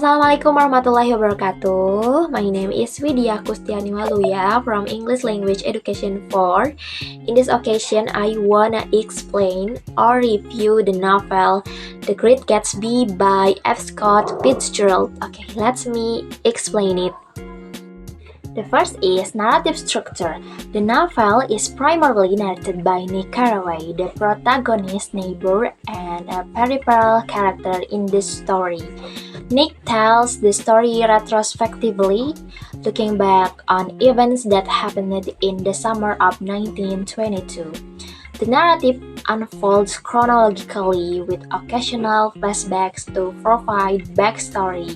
Assalamualaikum warahmatullahi wabarakatuh. My name is Widia Kustiani Waluya from English Language Education 4. In this occasion, I wanna explain or review the novel The Great Gatsby by F. Scott Fitzgerald. Okay, let me explain it. The first is narrative structure. The novel is primarily narrated by Nick Carraway, the protagonist's neighbor and a peripheral character in the story. Nick tells the story retrospectively, looking back on events that happened in the summer of 1922. The narrative unfolds chronologically with occasional flashbacks to provide backstory.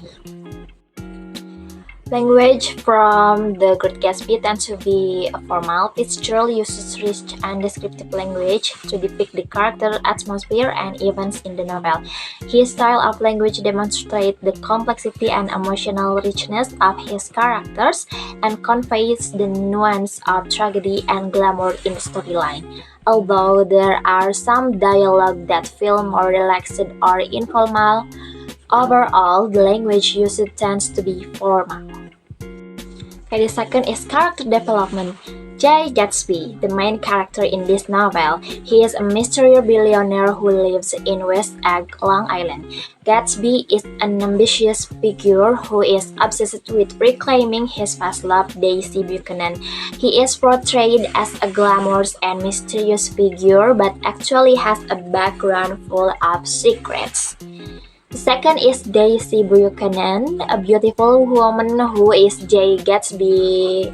Language from The Great Gatsby tends to be formal. Fitzgerald uses rich and descriptive language to depict the character, atmosphere, and events in the novel. His style of language demonstrates the complexity and emotional richness of his characters and conveys the nuance of tragedy and glamour in the storyline. Although there are some dialogue that feel more relaxed or informal, overall, the language used tends to be formal. Okay, the second is character development. Jay Gatsby, the main character in this novel, he is a mysterious billionaire who lives in West Egg, Long Island. Gatsby is an ambitious figure who is obsessed with reclaiming his past love, Daisy Buchanan. He is portrayed as a glamorous and mysterious figure, but actually has a background full of secrets. The second is Daisy Buchanan, a beautiful woman who is Jay Gatsby's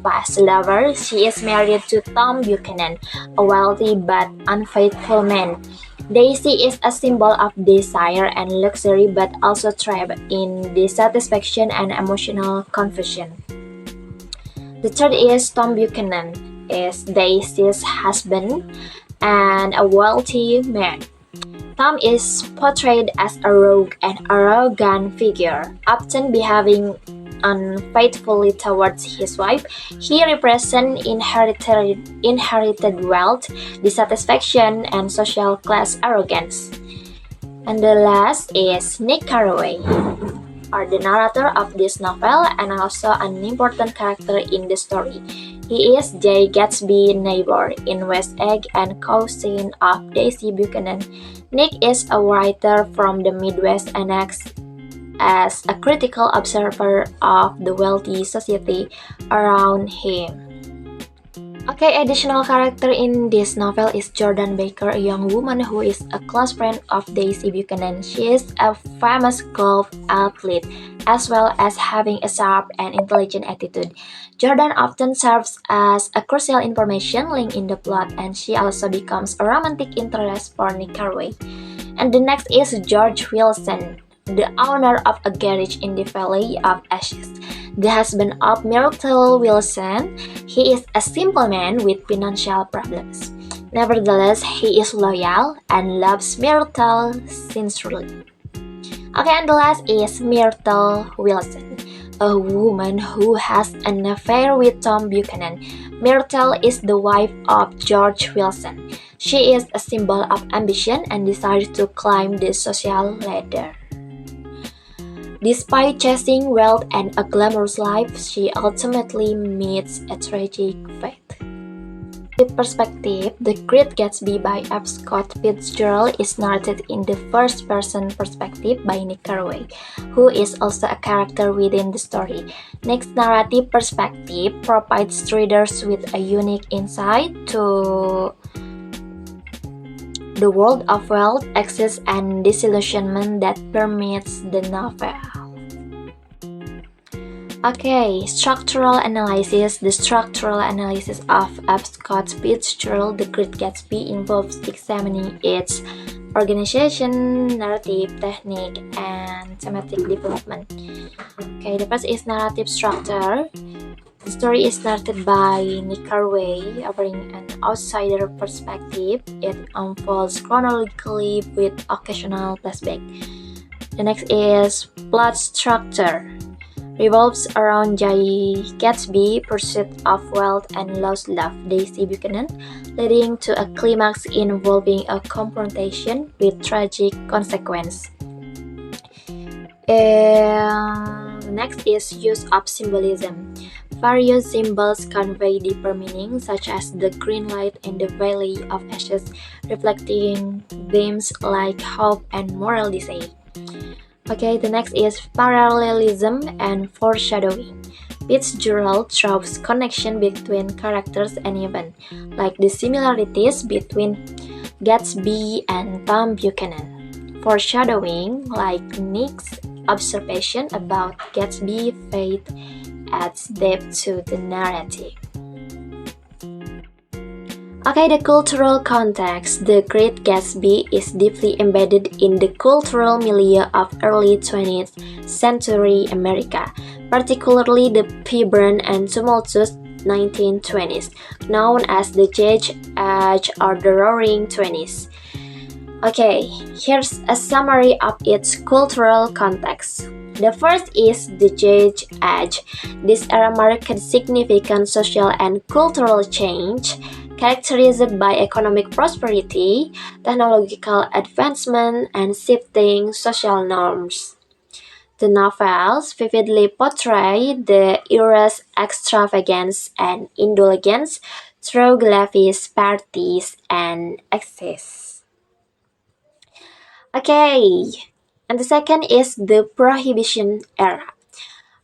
past lover. She is married to Tom Buchanan, a wealthy but unfaithful man. Daisy is a symbol of desire and luxury but also thrives in dissatisfaction and emotional confusion. The third is Tom Buchanan, is Daisy's husband and a wealthy man. Tom is portrayed as a rogue and arrogant figure, often behaving unfaithfully towards his wife. He represents inherited wealth, dissatisfaction, and social class arrogance. And the last is Nick Carraway, or the narrator of this novel and also an important character in the story. He is Jay Gatsby's neighbor in West Egg and cousin of Daisy Buchanan. Nick is a writer from the Midwest and acts as a critical observer of the wealthy society around him. Okay, additional character in this novel is Jordan Baker, a young woman who is a close friend of Daisy Buchanan. She is a famous golf athlete, as well as having a sharp and intelligent attitude. Jordan often serves as a crucial information link in the plot, and she also becomes a romantic interest for Nick Carraway. And the next is George Wilson, the owner of a garage in the Valley of Ashes. The husband of Myrtle Wilson, he is a simple man with financial problems. Nevertheless, he is loyal and loves Myrtle sincerely. Okay, and the last is Myrtle Wilson, a woman who has an affair with Tom Buchanan. Myrtle is the wife of George Wilson. She is a symbol of ambition and desire to climb the social ladder. Despite chasing wealth and a glamorous life, she ultimately meets a tragic fate. The perspective, The Great Gatsby by F. Scott Fitzgerald is narrated in the first-person perspective by Nick Carraway, who is also a character within the story. Nick's narrative perspective provides readers with a unique insight to the world of wealth, excess, and disillusionment that permeates the novel. Okay, structural analysis. The structural analysis of F. Scott Fitzgerald, The Great Gatsby, involves examining its organization, narrative, technique, and thematic development. Okay, the first is narrative structure. The story is narrated by Nick Carraway, offering an outsider perspective. It unfolds chronologically with occasional flashback. The next is plot structure. Revolves around Jay Gatsby's pursuit of wealth and lost love, Daisy Buchanan, leading to a climax involving a confrontation with tragic consequence. Next is use of symbolism. Various symbols convey deeper meaning, such as the green light in the Valley of Ashes, reflecting themes like hope and moral decay. Okay, the next is parallelism and foreshadowing. Fitzgerald draws connection between characters and events, like the similarities between Gatsby and Tom Buchanan. Foreshadowing, like Nick's observation about Gatsby's fate, adds depth to the narrative. Okay, the cultural context. The Great Gatsby is deeply embedded in the cultural milieu of early 20th century America, particularly the vibrant and tumultuous 1920s, known as the Jazz Age or the Roaring Twenties. Okay, here's a summary of its cultural context. The first is the Jazz Age. This era marked significant social and cultural change, characterized by economic prosperity, technological advancement, and shifting social norms. The novels vividly portray the era's extravagance and indulgence through lavish parties and excess. Okay, and the second is the Prohibition era.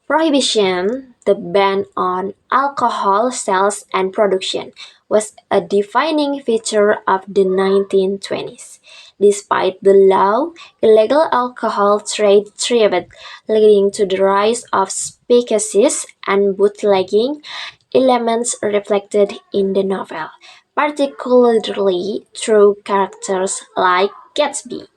Prohibition, the ban on alcohol sales and production, was a defining feature of the 1920s. Despite the law, illegal alcohol trade thrived, leading to the rise of speakeasies and bootlegging, elements reflected in the novel, particularly through characters like Gatsby.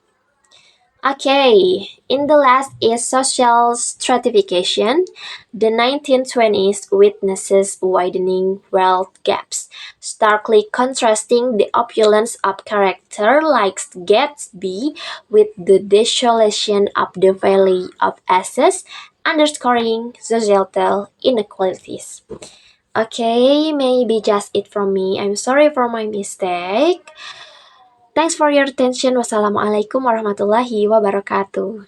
Okay, in the last is social stratification. The 1920s witnesses widening wealth gaps, starkly contrasting the opulence of character like Gatsby with the desolation of the Valley of Ashes, underscoring societal inequalities. Okay, maybe just it from me. I'm sorry for my mistake. Thanks for your attention. Wassalamualaikum warahmatullahi wabarakatuh.